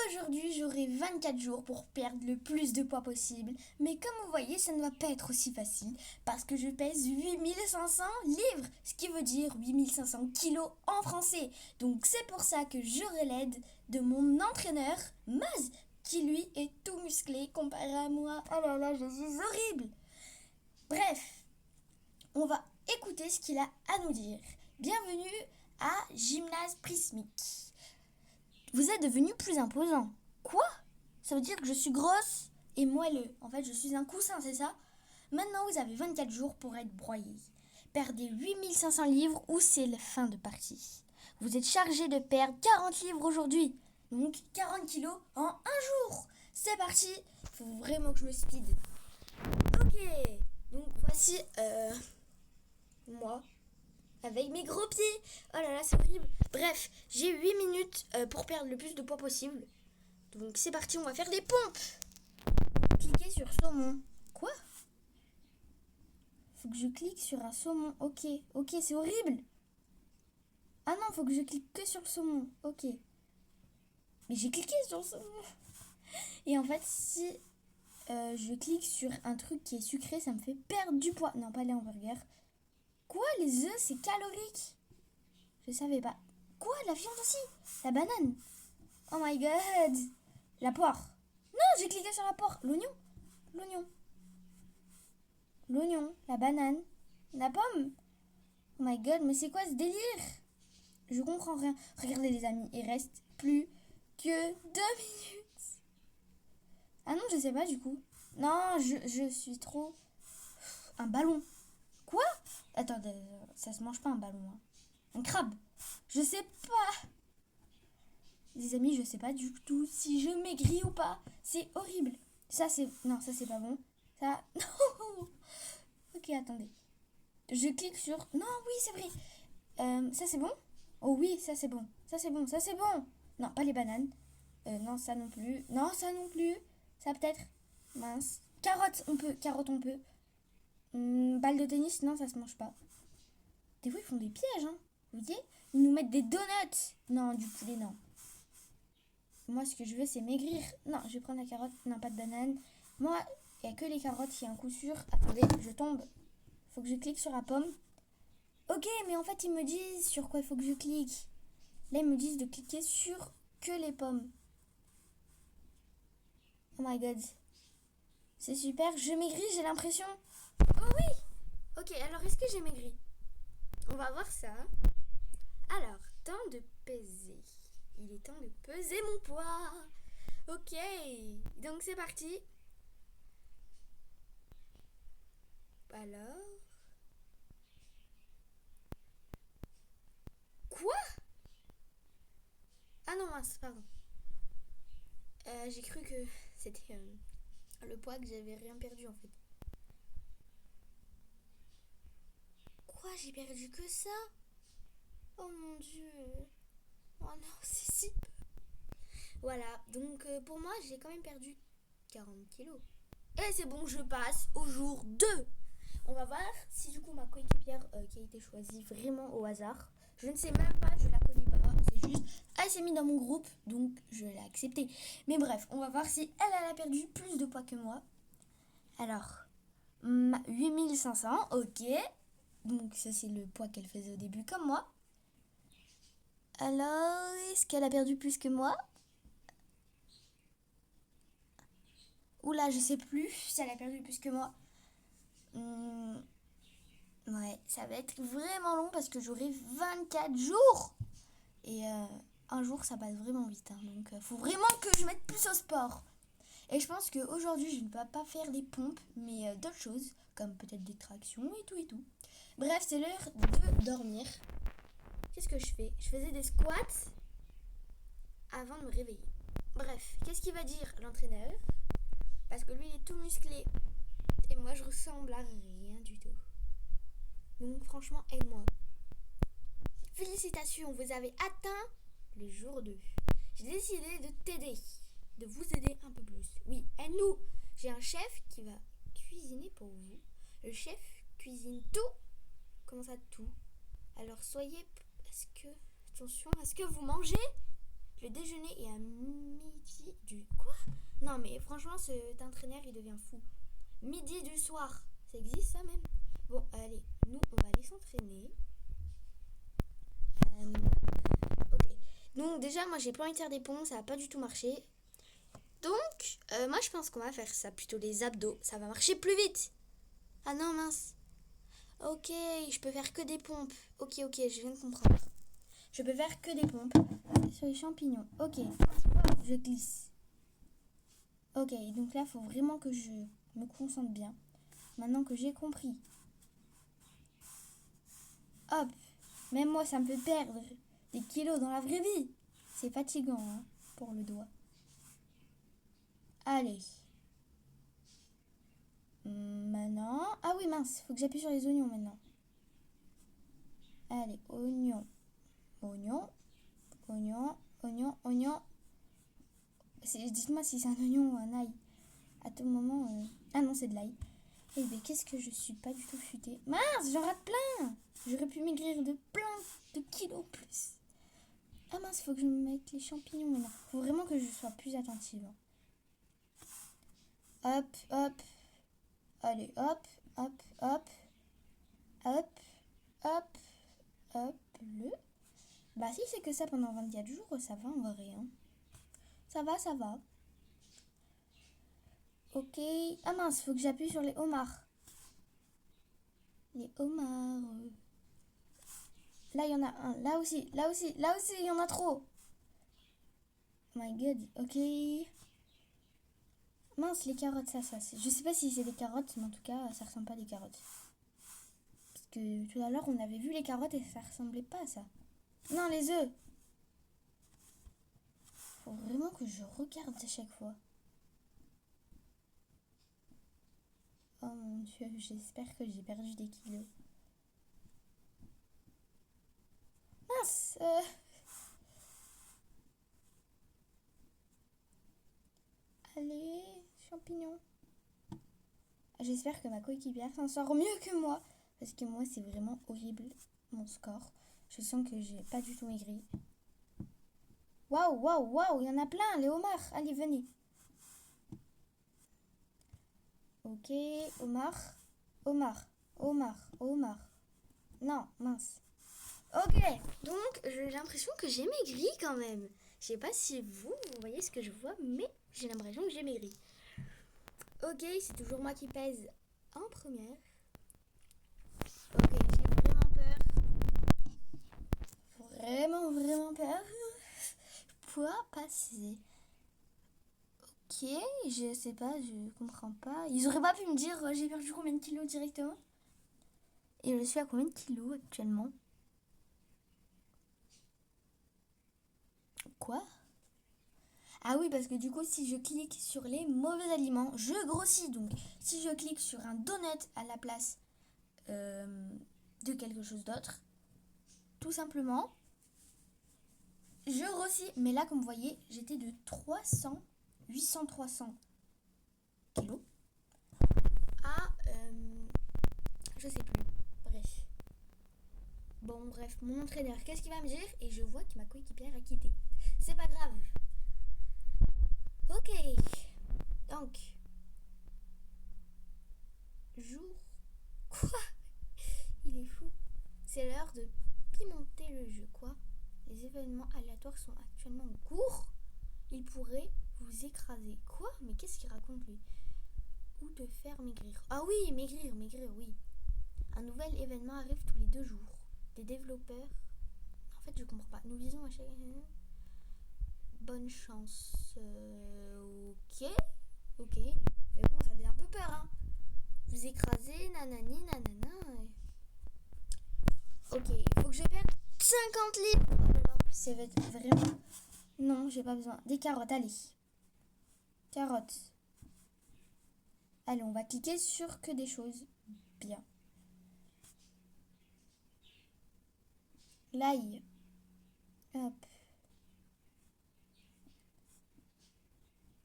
Aujourd'hui, j'aurai 24 jours pour perdre le plus de poids possible. Mais comme vous voyez, ça ne va pas être aussi facile parce que je pèse 8500 livres, ce qui veut dire 8500 kilos en français. Donc c'est pour ça que j'aurai l'aide de mon entraîneur, Maz, qui lui est tout musclé comparé à moi. Oh là là, je suis horrible. Bref, on va écouter ce qu'il a à nous dire. Bienvenue à Gymnase Prismique. Vous êtes devenu plus imposant. Quoi? Ça veut dire que je suis grosse et moelleux. En fait, je suis un coussin, c'est ça? Maintenant, vous avez 24 jours pour être broyé. Perdez 8500 livres ou c'est la fin de partie. Vous êtes chargé de perdre 40 livres aujourd'hui. Donc 40 kilos en un jour. C'est parti. Il faut vraiment que je me speed. Ok. Donc voici moi. Avec mes gros pieds. Oh là là, c'est horrible. Bref, j'ai 8 minutes pour perdre le plus de poids possible. Donc c'est parti, on va faire des pompes. Cliquez sur saumon. Quoi? Faut que je clique sur un saumon. Ok, c'est horrible. Ah non, faut que je clique que sur le saumon. Ok. Mais j'ai cliqué sur le saumon. Et en fait, si je clique sur un truc qui est sucré, ça me fait perdre du poids. Non, pas les hamburgers. Quoi? Les œufs, c'est calorique? Je savais pas. Quoi? La viande aussi? La banane? Oh my god! La poire. Non, j'ai cliqué sur la poire. L'oignon. La banane. La pomme. Oh my god, mais c'est quoi ce délire? Je comprends rien. Regardez les amis, il reste plus que 2 minutes. Ah non, je sais pas du coup. Non, je suis trop... Un ballon. Quoi? Attendez, ça se mange pas un ballon. Hein. Un crabe. Je sais pas. Les amis, je sais pas du tout si je maigris ou pas. C'est horrible. Ça, c'est... Non, ça, c'est pas bon. Ça... Non. Ok, attendez. Je clique sur... Non, oui, c'est vrai. Ça, c'est bon? Oh oui, ça, c'est bon. Ça, c'est bon. Non, pas les bananes. Non, ça non plus. Non, ça non plus. Ça, peut-être. Mince. Carotte, on peut. Balle de tennis, non, ça se mange pas. Des fois, ils font des pièges, hein. Vous voyez? Ils nous mettent des donuts. Non, du poulet, non. Moi, ce que je veux, c'est maigrir. Non, je vais prendre la carotte. Non, pas de banane. Moi, il n'y a que les carottes. Il y a un coup sûr. Attendez, je tombe. Faut que je clique sur la pomme. Ok, mais en fait, ils me disent sur quoi il faut que je clique. Là, ils me disent de cliquer sur que les pommes. Oh my god. C'est super. Je maigris, j'ai l'impression. Oh oui. Ok, alors est-ce que j'ai maigri? On va voir ça. Alors, temps de peser. Il est temps de peser mon poids. Ok, donc c'est parti. Alors... Quoi? Ah non, mince, pardon. J'ai cru que c'était le poids, que j'avais rien perdu en fait. Quoi? J'ai perdu que ça? Oh mon dieu. Oh non, c'est si peu. Voilà, donc pour moi, j'ai quand même perdu 40 kilos. Et c'est bon, je passe au jour 2. On va voir si du coup ma coéquipière qui a été choisie vraiment au hasard. Je ne sais même pas, je la connais pas. C'est juste, elle s'est mise dans mon groupe, donc je l'ai acceptée. Mais bref, on va voir si elle a perdu plus de poids que moi. Alors, 8500, ok. Donc ça c'est le poids qu'elle faisait au début comme moi. Alors, est-ce qu'elle a perdu plus que moi? Oula, je sais plus si elle a perdu plus que moi. Ouais, ça va être vraiment long parce que j'aurai 24 jours. Et un jour, ça passe vraiment vite. Hein, donc, faut vraiment que je mette plus au sport. Et je pense qu'aujourd'hui, je ne vais pas faire des pompes, mais d'autres choses, comme peut-être des tractions et tout. Bref, c'est l'heure de dormir. Qu'est-ce que je fais? Je faisais des squats avant de me réveiller. Bref, qu'est-ce qu'il va dire l'entraîneur? Parce que lui, il est tout musclé. Et moi, je ressemble à rien du tout. Donc, franchement, aide-moi. Félicitations, vous avez atteint le jour 2. J'ai décidé de t'aider, de vous aider un peu plus. Oui, aide-nous. J'ai un chef qui va cuisiner pour vous. Le chef cuisine tout. Comment ça, tout? Alors, attention, est-ce que vous mangez? Le déjeuner est à midi Non, mais franchement, cet entraîneur, il devient fou. Midi du soir. Ça existe, ça, même? Bon, allez, nous, on va aller s'entraîner. Ok. Donc, déjà, moi, j'ai pas envie de faire des pompes. Ça va pas du tout marcher. Donc, moi, je pense qu'on va faire ça. Plutôt les abdos. Ça va marcher plus vite. Ah non, mince. Ok, je peux faire que des pompes. Ok, je viens de comprendre. Je peux faire que des pompes sur les champignons. Ok, je glisse. Ok, donc là, il faut vraiment que je me concentre bien. Maintenant que j'ai compris. Hop, même moi, ça me fait perdre des kilos dans la vraie vie. C'est fatigant, hein, pour le doigt. Allez. Maintenant... Ah oui, mince, il faut que j'appuie sur les oignons maintenant. Allez, oignon. Oignon. Oignon. Oignon. Oignon. Dites-moi si c'est un oignon ou un ail. À tout moment... Ah non, c'est de l'ail. Eh bien, qu'est-ce que je suis pas du tout futée. Mince, j'en rate plein. J'aurais pu maigrir de plein de kilos plus. Ah mince, il faut que je me mette les champignons maintenant. Il faut vraiment que je sois plus attentive. Hop, hop. Allez, hop, hop, hop. Hop, hop, hop, le. Bah si c'est que ça pendant 24 jours, ça va en vrai. Hein. Ça va, ça va. Ok. Ah mince, faut que j'appuie sur les homards. Les homards. Là, il y en a un. Là aussi, là aussi, là aussi, il y en a trop. Oh my god, ok. Mince, les carottes, ça. Je sais pas si c'est des carottes, mais en tout cas, ça ressemble pas à des carottes. Parce que tout à l'heure, on avait vu les carottes et ça ressemblait pas à ça. Non, les œufs. Faut vraiment que je regarde à chaque fois. Oh mon dieu, j'espère que j'ai perdu des kilos. Mince Allez, champignons. J'espère que ma coéquipière s'en sort mieux que moi. Parce que moi, c'est vraiment horrible, mon score. Je sens que j'ai pas du tout maigri. Waouh, waouh, waouh, il y en a plein, les homards. Allez, venez. Ok, homard, homard, homard, homard. Non, mince. Ok, donc j'ai l'impression que j'ai maigri quand même. Je sais pas si vous voyez ce que je vois, mais j'ai l'impression que j'ai maigri. Ok, c'est toujours moi qui pèse en première. Ok, j'ai vraiment peur. Vraiment peur. Je pourrais passer. Ok, je sais pas, je comprends pas. Ils auraient pas pu me dire j'ai perdu combien de kilos directement. Et je suis à combien de kilos actuellement? Quoi? Ah oui, parce que du coup, si je clique sur les mauvais aliments, je grossis. Donc, si je clique sur un donut à la place de quelque chose d'autre, tout simplement, je grossis. Mais là, comme vous voyez, j'étais de 300 kilos à, je sais plus. Bref. Bon, bref, mon entraîneur, qu'est-ce qu'il va me dire? Et je vois que ma coéquipière a quitté. C'est pas grave. Ok. Donc, jour. Quoi? Il est fou. C'est l'heure de pimenter le jeu, quoi. Les événements aléatoires sont actuellement en cours. Il pourrait vous écraser. Quoi? Mais qu'est-ce qu'il raconte, lui? Ou te faire maigrir. Ah oui, maigrir, oui. Un nouvel événement arrive tous les 2 jours. Des développeurs... En fait, je comprends pas. Nous visons à chaque... Bonne chance. Ok. Mais bon, ça faisait un peu peur, hein. Vous écrasez, nanani, nanana. Ok, il faut que je perde 50 livres. Oh là là, c'est vraiment... Non, j'ai pas besoin. Des carottes, allez. Carottes. Allez, on va cliquer sur que des choses bien. L'ail. Hop.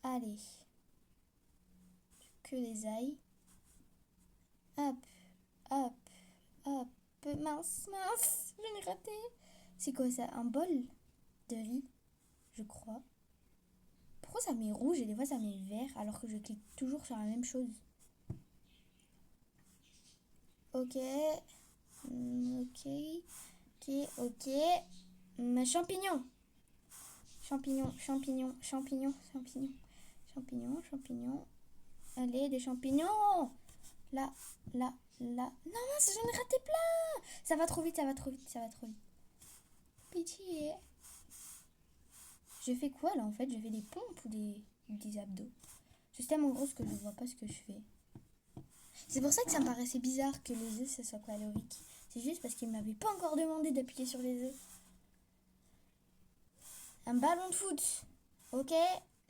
Allez. Que des ailes. Hop. Hop. Hop. Mince. Je l'ai raté. C'est quoi ça? Un bol de riz, je crois. Pourquoi ça met rouge et des fois ça met vert alors que je clique toujours sur la même chose. Ok. Ok. Ok. Ok. Champignons. Champignons, champignons, champignons, champignons. Champignons, champignons. Allez, des champignons. Là, là, là. Non, mince, j'en ai raté plein. Ça va trop vite, ça va trop vite, ça va trop vite. Pitié. Je fais quoi là en fait? Je fais des pompes ou des abdos? C'est tellement gros que je vois pas ce que je fais. C'est pour ça que ça me paraissait bizarre que les œufs ça soit calorique. C'est juste parce qu'il m'avait pas encore demandé d'appuyer sur les œufs. Un ballon de foot. Ok.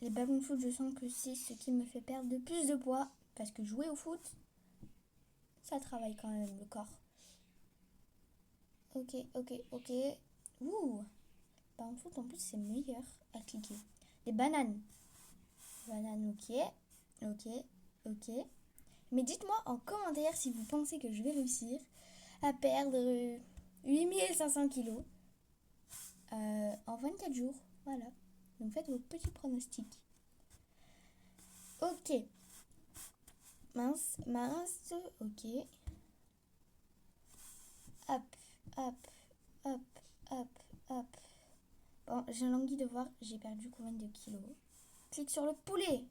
Les ballons de foot, je sens que c'est ce qui me fait perdre de plus de poids. Parce que jouer au foot, ça travaille quand même le corps. Ok, ok, ok. Ouh. Ballon de foot en plus c'est meilleur à cliquer. Des bananes. Bananes, ok. Ok, ok. Mais dites-moi en commentaire si vous pensez que je vais réussir à perdre 8500 kilos en 24 jours. Voilà. Donc faites vos petits pronostics. Ok. Mince, mince. Ok. Hop, hop, hop, hop, hop. Bon, j'ai l'envie de voir, j'ai perdu combien de kilos. Clique sur le poulet.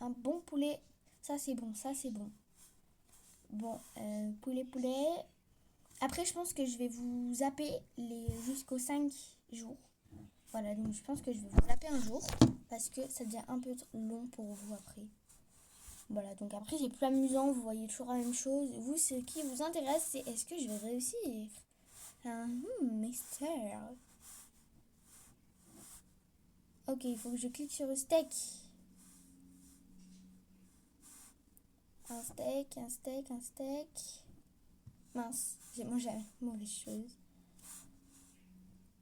Un bon poulet. Ça, c'est bon, ça, c'est bon. Bon, poulet, poulet. Après, je pense que je vais vous zapper jusqu'aux 5 jours. Voilà, donc je pense que je vais vous zapper un jour. Parce que ça devient un peu long pour vous après. Voilà, donc après, c'est plus amusant. Vous voyez toujours la même chose. Vous, ce qui vous intéresse, c'est est-ce que je vais réussir? Mystère. Ok, il faut que je clique sur le steak. Un steak, un steak, un steak. Mince, j'ai mangé la mauvaise chose.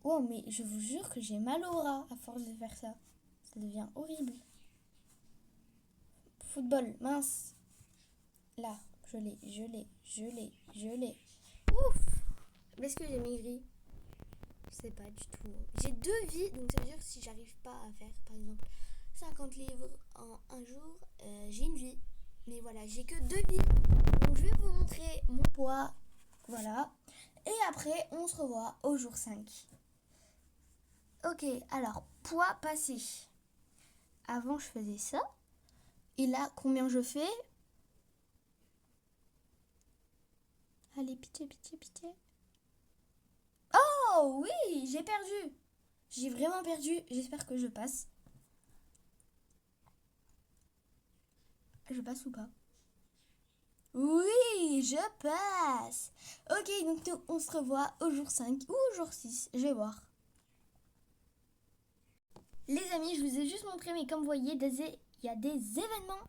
Oh, mais je vous jure que j'ai mal au bras à force de faire ça. Ça devient horrible. Football, mince. Là, je l'ai. Ouf! Est-ce que j'ai maigri? Je sais pas du tout. J'ai 2 vies, donc ça veut dire que si j'arrive pas à faire, par exemple, 50 livres en un jour, j'ai une vie. Mais voilà, j'ai que 2 vies. Donc je vais vous montrer mon poids. Voilà. Et après, on se revoit au jour 5. Ok, alors, poids passé. Avant, je faisais ça. Et là, combien je fais? Allez, pitié, pitié, pitié. Oh oui, j'ai perdu. J'ai vraiment perdu. J'espère que je passe. Je passe ou pas? Oui, je passe. Ok, donc nous, on se revoit au jour 5 ou au jour 6. Je vais voir. Les amis, je vous ai juste montré, mais comme vous voyez, il y a des événements.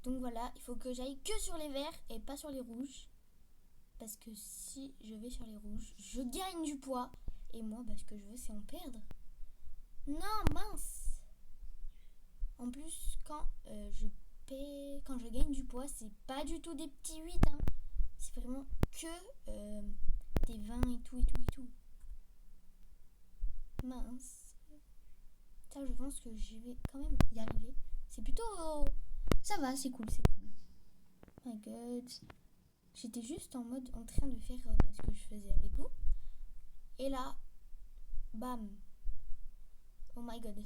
Donc voilà, il faut que j'aille que sur les verts et pas sur les rouges. Parce que si je vais sur les rouges, je gagne du poids. Et moi, ce que je veux, c'est en perdre. Non, mince. En plus, quand je gagne du poids, c'est pas du tout des petits 8. Hein. C'est vraiment que des 20 et tout, et tout, et tout. Mince. Ça, je pense que je vais quand même y arriver. C'est plutôt... Ça va, c'est cool, c'est cool. Oh my god. J'étais juste en mode en train de faire ce que je faisais avec vous. Et là, bam. Oh my god.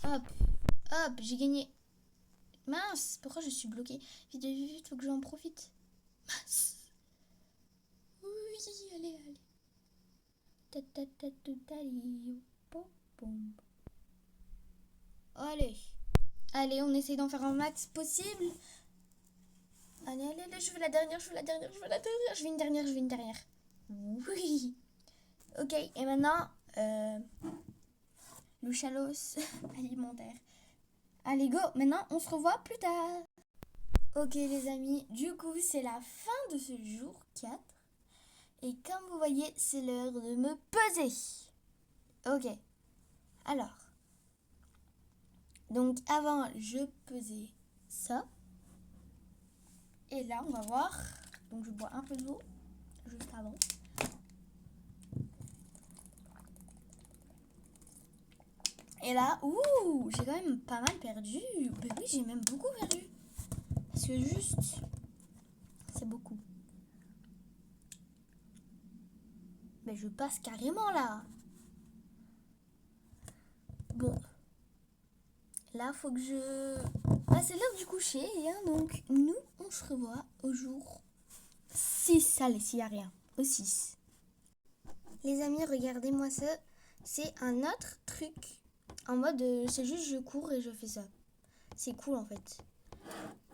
Hop, hop, j'ai gagné. Mince, pourquoi je suis bloquée? Vite, vite, vite, faut que j'en profite. Mince. Oui, allez, allez. Allez. Allez, on essaie d'en faire un max possible. Allez, allez, allez, je veux la dernière, je veux la dernière, je veux la dernière. Je veux une dernière, je veux une dernière. Oui. Ok, et maintenant, le chalos alimentaire. Allez, go. Maintenant, on se revoit plus tard. Ok, les amis, du coup, c'est la fin de ce jour 4. Et comme vous voyez, c'est l'heure de me peser. Ok. Alors. Donc, avant, je pesais ça. Et là, on va voir. Donc, je bois un peu d'eau juste avant. Et là, j'ai quand même pas mal perdu. Ben oui, j'ai même beaucoup perdu. Parce que juste, c'est beaucoup. Mais je passe carrément là. Bon. Là, faut que je... Ah, c'est l'heure du coucher, hein, donc nous, on se revoit au jour 6. Allez, s'il n'y a rien. Au 6. Les amis, regardez-moi ça. C'est un autre truc. En mode, c'est juste je cours et je fais ça. C'est cool en fait.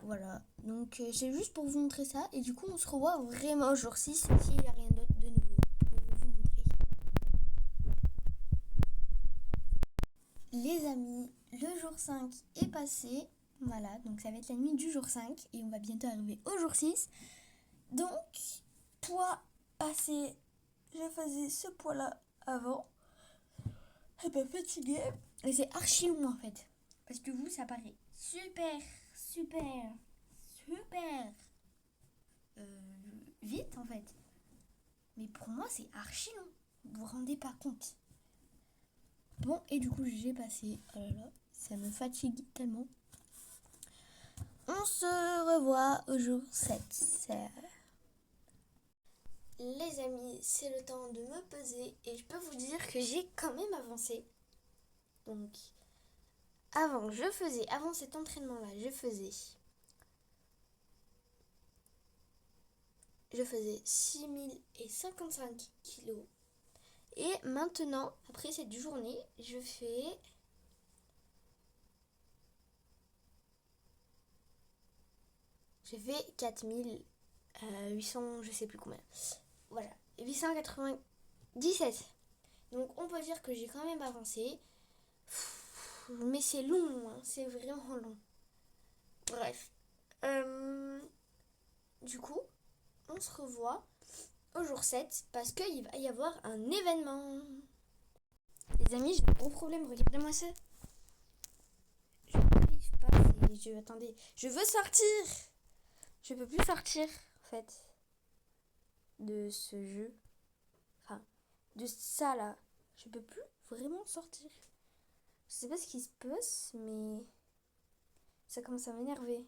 Voilà. Donc, c'est juste pour vous montrer ça. Et du coup, on se revoit vraiment au jour 6 s'il n'y a rien d'autre de nouveau pour vous montrer. Les amis, le jour 5 est passé. Voilà, donc ça va être la nuit du jour 5 et on va bientôt arriver au jour 6. Donc, poids passé, je faisais ce poids-là avant. Et ben fatiguée. Et c'est archi long en fait. Parce que vous, ça paraît super vite en fait. Mais pour moi, c'est archi long. Vous vous rendez pas compte. Bon, et du coup, j'ai passé. Oh là là, ça me fatigue tellement. On se revoit au jour 7. Les amis, c'est le temps de me peser. Et je peux vous dire que j'ai quand même avancé. Donc, avant cet entraînement-là, je faisais 6055 kilos. Et maintenant, après cette journée, je fais 4800, je sais plus combien. Voilà, 897. Donc on peut dire que j'ai quand même avancé. Mais c'est long, hein, c'est vraiment long. Bref. Du coup, on se revoit au jour 7 parce qu'il va y avoir un événement. Les amis, j'ai un gros problème, regardez-moi ça. Je n'arrive pas, attendez, je veux sortir. Je peux plus sortir, en fait, de ce jeu. Enfin, de ça, là. Je peux plus vraiment sortir. Je sais pas ce qui se passe, mais ça commence à m'énerver.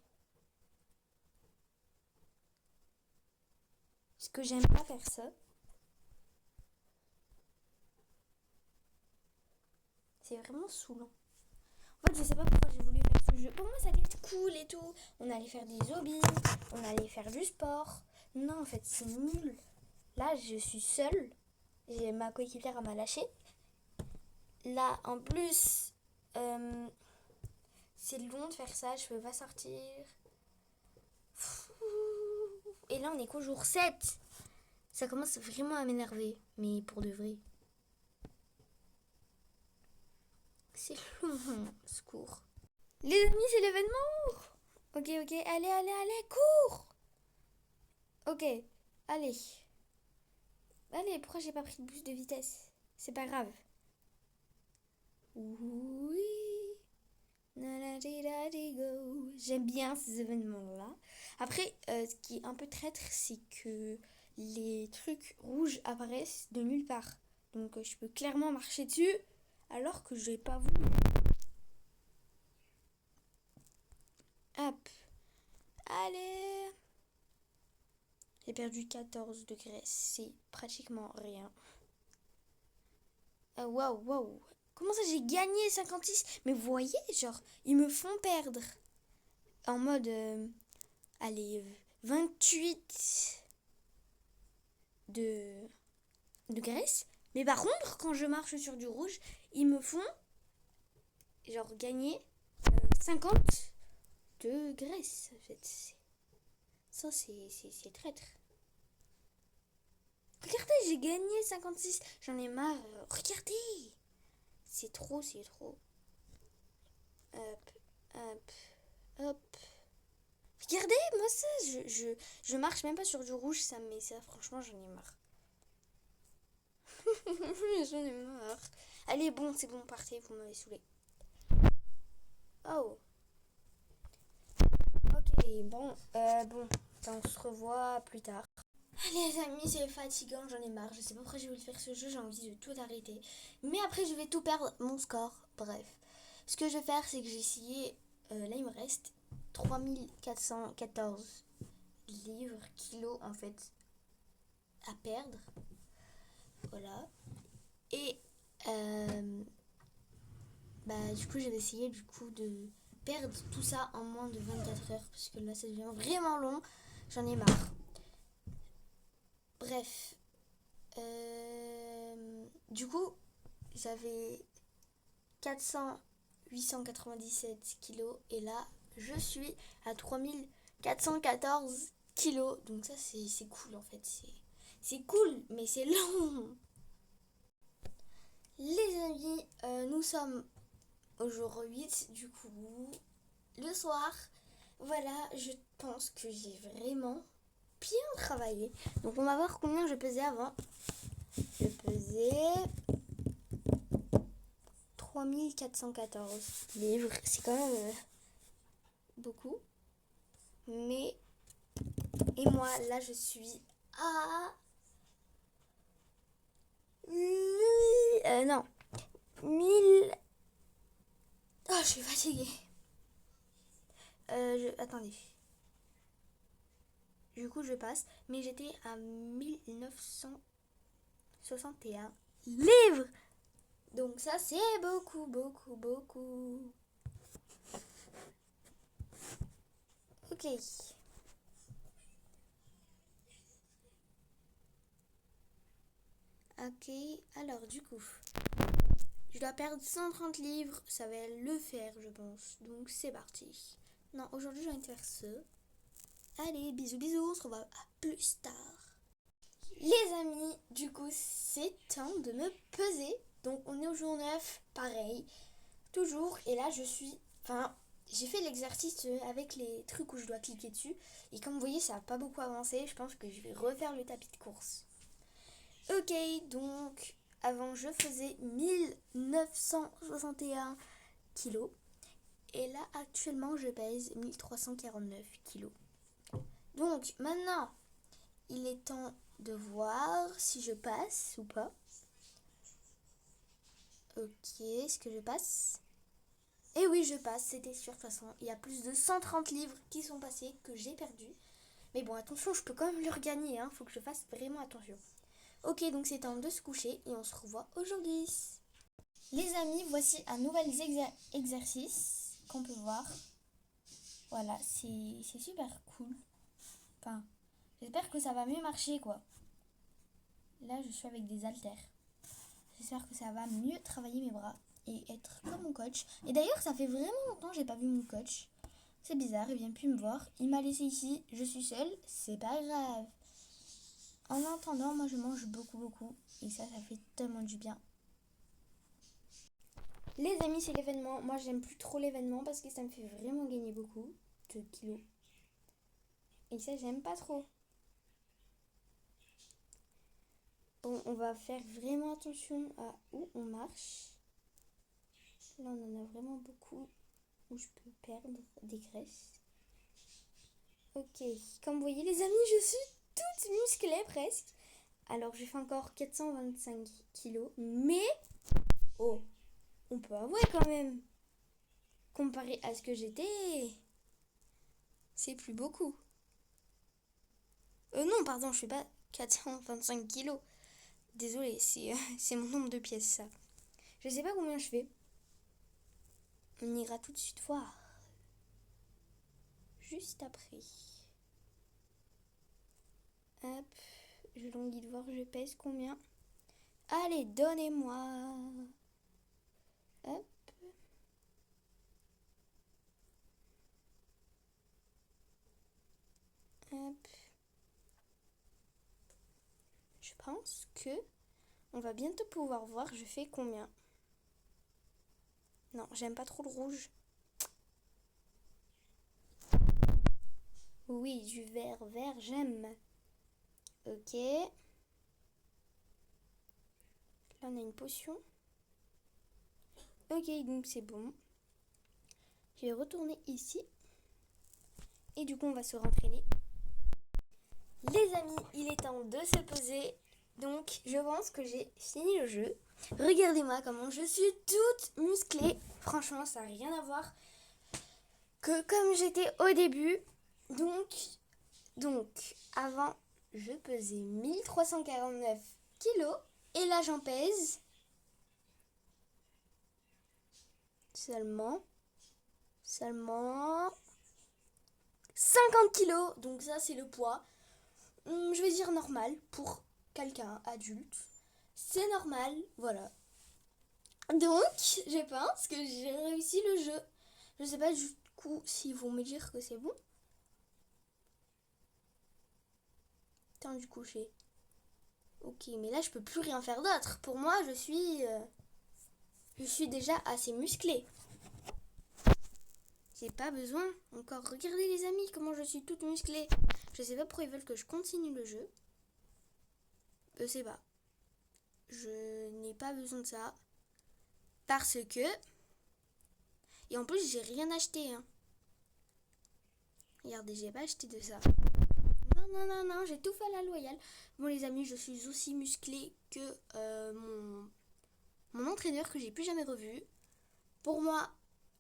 Parce que j'aime pas faire ça. C'est vraiment saoulant. En fait, je sais pas pourquoi j'ai voulu faire ce jeu. Pour moi, ça allait être cool et tout. On allait faire des hobbies, on allait faire du sport. Non, en fait, c'est nul. Là, je suis seule. J'ai ma coéquipière à m'a lâché. Là, en plus, c'est long de faire ça. Je peux pas sortir. Et là, on est qu'au jour 7. Ça commence vraiment à m'énerver. Mais pour de vrai. C'est long, secours. Les amis, c'est l'événement. Ok, allez, cours. Ok, allez. Allez, pourquoi j'ai pas pris de boost de vitesse? C'est pas grave. Oui. J'aime bien ces événements-là. Après, ce qui est un peu traître, c'est que les trucs rouges apparaissent de nulle part. Donc, je peux clairement marcher dessus alors que je n'ai pas voulu. Hop. Allez. J'ai perdu 14 degrés. C'est pratiquement rien. Waouh. Comment ça, j'ai gagné 56? Mais vous voyez, genre, ils me font perdre. En mode, allez, 28 de graisse. Mais par contre, quand je marche sur du rouge, ils me font, genre, gagner 50 de graisse. En fait, ça, c'est traître. Regardez, j'ai gagné 56. J'en ai marre. Regardez. C'est trop. Hop. Regardez, moi ça, je marche même pas sur du rouge, ça me met ça. Franchement, j'en ai marre. J'en ai marre. Allez, bon, c'est bon, partez, vous m'avez saoulé. Oh. Ok, bon, on se revoit plus tard. les amis, c'est fatigant, j'en ai marre. Je sais pas pourquoi je voulu faire ce jeu, j'ai envie de tout arrêter. Mais après, je vais tout perdre, mon score. Bref. Ce que je vais faire, c'est que j'ai essayé. Là, il me reste 3414 livres, kilos en fait, à perdre. Voilà. Et du coup, j'ai essayé de perdre tout ça en moins de 24 heures. Parce que là, ça devient vraiment long. J'en ai marre. Bref. Du coup, j'avais 897 kilos. Et là, je suis à 3414 kilos. Donc ça, c'est cool en fait. C'est cool, mais c'est long. Les amis, nous sommes au jour 8, du coup, le soir. Voilà, je pense que j'ai vraiment bien travaillé. Donc on va voir combien je pesais avant. Je pesais 3414 livres. C'est quand même beaucoup. Mais, et moi, là, je suis à... non. 1000... Oh, je suis fatiguée. Attendez. Du coup, je passe. Mais j'étais à 1961 livres. Donc ça, c'est beaucoup, beaucoup, beaucoup. Ok. Ok, alors du coup, je dois perdre 130 livres. Ça va le faire, je pense. Donc c'est parti. Non, aujourd'hui, j'ai envie de faire ce. Allez, bisous, bisous. On se revoit à plus tard. Les amis, du coup, c'est temps de me peser. Donc on est au jour 9, pareil. Toujours. Et là, j'ai fait l'exercice avec les trucs où je dois cliquer dessus. Et comme vous voyez, ça n'a pas beaucoup avancé. Je pense que je vais refaire le tapis de course. Ok, donc avant je faisais 1961 kilos. Et là, actuellement, je pèse 1349 kilos. Donc maintenant, il est temps de voir si je passe ou pas. Ok, est-ce que je passe? Et oui, je passe, c'était sûr de toute façon. Il y a plus de 130 livres qui sont passés, que j'ai perdu. Mais bon, attention, je peux quand même le regagner, hein. Faut que je fasse vraiment attention. Ok, donc c'est temps de se coucher et on se revoit aujourd'hui. Les amis, voici un nouvel exercice qu'on peut voir. Voilà, c'est super cool. Enfin, j'espère que ça va mieux marcher, quoi. Là, je suis avec des haltères. J'espère que ça va mieux travailler mes bras et être comme mon coach. Et d'ailleurs, ça fait vraiment longtemps que j'ai pas vu mon coach. C'est bizarre, il vient plus me voir. Il m'a laissé ici, je suis seule, c'est pas grave. En attendant, moi je mange beaucoup, beaucoup. Et ça fait tellement du bien. Les amis, c'est l'événement. Moi, j'aime plus trop l'événement parce que ça me fait vraiment gagner beaucoup de kilos. Et ça, j'aime pas trop. Bon, on va faire vraiment attention à où on marche. Là, on en a vraiment beaucoup où je peux perdre des graisses. Ok, comme vous voyez, les amis, je suis toute musclée presque. Alors, j'ai fait encore 425 kilos. Mais, oh, on peut avouer quand même, comparé à ce que j'étais, c'est plus beaucoup. Non, pardon, je fais pas 425 kilos. Désolée, c'est mon nombre de pièces, ça. Je sais pas combien je fais. On ira tout de suite voir. Juste après. Hop, je languis de voir, je pèse combien. Allez, donnez-moi. Hop. Hop. Je pense que on va bientôt pouvoir voir je fais combien. Non, j'aime pas trop le rouge. Oui, du vert, vert, j'aime. Ok. Là, on a une potion. Ok, donc c'est bon. Je vais retourner ici. Et du coup, on va se rentraîner. Les amis, il est temps de se poser. Donc, je pense que j'ai fini le jeu. Regardez-moi comment je suis toute musclée. Franchement, ça n'a rien à voir que comme j'étais au début. Donc, avant, je pesais 1349 kilos. Et là, j'en pèse seulement 50 kilos. Donc ça, c'est le poids. Je vais dire normal pour quelqu'un adulte. C'est normal, voilà. Donc, je pense que j'ai réussi le jeu. Je sais pas du coup s'ils vont me dire que c'est bon. Temps du coucher. Ok, mais là, je peux plus rien faire d'autre. Pour moi, je suis déjà assez musclée. J'ai pas besoin encore. Regardez les amis, comment je suis toute musclée. Je sais pas pourquoi ils veulent que je continue le jeu. Je sais pas. Je n'ai pas besoin de ça. Parce que... Et en plus, j'ai rien acheté. Hein. Regardez, j'ai pas acheté de ça. Non, j'ai tout fait à la loyale. Bon les amis, je suis aussi musclée que mon entraîneur que j'ai plus jamais revu. Pour moi,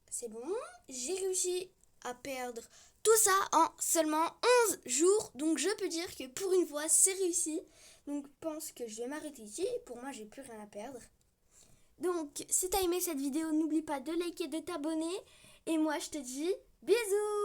c'est bon. J'ai réussi à perdre tout ça en seulement 11 jours. Donc je peux dire que pour une fois, c'est réussi. Donc je pense que je vais m'arrêter ici. Pour moi, j'ai plus rien à perdre. Donc si t'as aimé cette vidéo, n'oublie pas de liker, de t'abonner. Et moi, je te dis bisous!